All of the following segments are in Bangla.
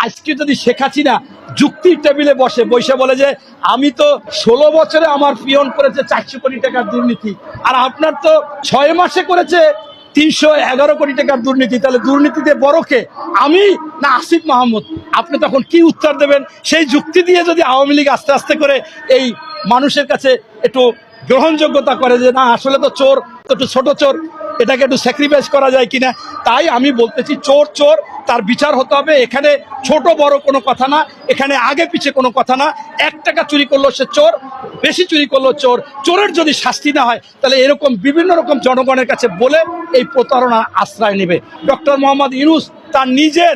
আজকে যদি শেখ হাসিনা যুক্তির টেবিলে বসে বলে যে আমি তো 16 বছরে আমার পিয়ন করেছে 400 কোটি টাকার দুর্নীতি, আর আপনার তো 6 মাসে করেছে 311 কোটি টাকার দুর্নীতি, তাহলে দুর্নীতিতে বড় কে, আমি না আসিফ মাহমুদ? আপনি তখন কি উত্তর দেবেন? সেই যুক্তি দিয়ে যদি আওয়ামী লীগ আস্তে আস্তে করে এই মানুষের কাছে একটু গ্রহণযোগ্যতা করে যে না আসলে তো চোর, তো একটু ছোট চোর, এটাকে একটু স্যাক্রিফাইস করা যায় কিনা, তাই আমি বলতেছি চোর চোর, তার বিচার হতে হবে। এখানে ছোট বড় কোনো কথা না, এখানে আগে পিছে কোনো কথা না। 1 টাকা চুরি করলো সে চোর, বেশি চুরি করলো চোর। চোরের যদি শাস্তি না হয় তাহলে এরকম বিভিন্ন রকম জনগণের কাছে বলে এই প্রতারণা আশ্রয় নেবে। ডক্টর মোহাম্মদ ইউনূস তার নিজের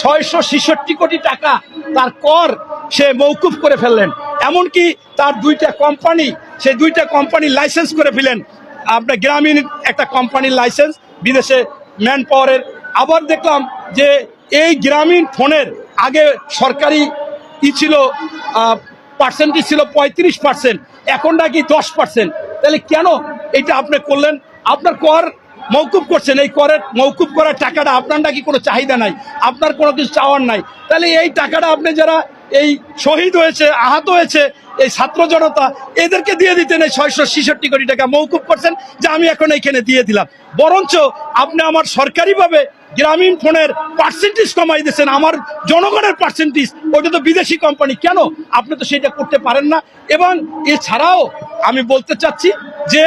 666 কোটি টাকা তার কর সে মৌকুফ করে ফেললেন, এমনকি তার 2টা কোম্পানি, সেই 2টা কোম্পানির লাইসেন্স করে ফেলেন। আপনার গ্রামীণ একটা কোম্পানির লাইসেন্স বিদেশে ম্যান পাওয়ারের। আবার দেখলাম যে এই গ্রামীণ ফোনের আগে সরকারি ছিল পার্সেন্টেজ ছিল 35%, এখন নাকি 10%। তাহলে কেন এটা আপনি করলেন? আপনার কর মৌকুফ করছেন, এই করের মৌকুফ করার টাকাটা আপনার নাকি কোনো চাহিদা নাই, আপনার কোনো কিছু চাওয়ার নাই। তাহলে এই টাকাটা আপনি যারা এই শহীদ হয়েছে, আহত হয়েছে, এই ছাত্র জনতা, এদেরকে দিয়ে দিতেন। এই 666 কোটি টাকা মৌকুফ করছেন যে আমি এখন এইখানে দিয়ে দিলাম, বরঞ্চ আপনি আমার সরকারিভাবে গ্রামীণ ফোনের পার্সেন্টেজ কমাই দিয়েছেন, আমার জনগণের পার্সেন্টেজ, ওইটা তো বিদেশি কোম্পানি, কেন আপনি তো সেটা করতে পারেন না? এবং এছাড়াও আমি বলতে চাচ্ছি যে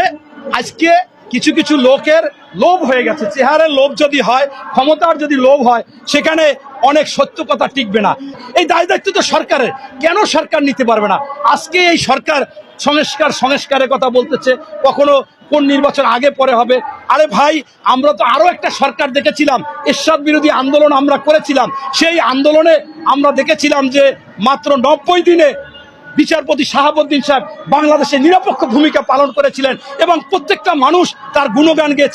আজকে কিছু কিছু লোকের লোভ হয়ে গেছে, চেহারার লোভ যদি হয়, ক্ষমতার যদি লোভ হয়, সেখানে অনেক সত্য কথা টিকবে না। এই দায় দায়িত্ব তো সরকারের, কেন সরকার নিতে পারবে না? আজকে এই সরকার সংস্কারের কথা বলতেছে, কখনো কোন নির্বাচন আগে পরে হবে। আরে ভাই, আমরা তো আরো একটা সরকার দেখেছিলাম, এরশাদ বিরোধী আন্দোলন আমরা করেছিলাম, সেই আন্দোলনে আমরা দেখেছিলাম যে মাত্র 90 দিনে বিচারপতি শাহাবুদ্দিন সাহেব বাংলাদেশে নিরপেক্ষ ভূমিকা পালন করেছিলেন এবং প্রত্যেকটা মানুষ তার গুণগান গেয়েছে।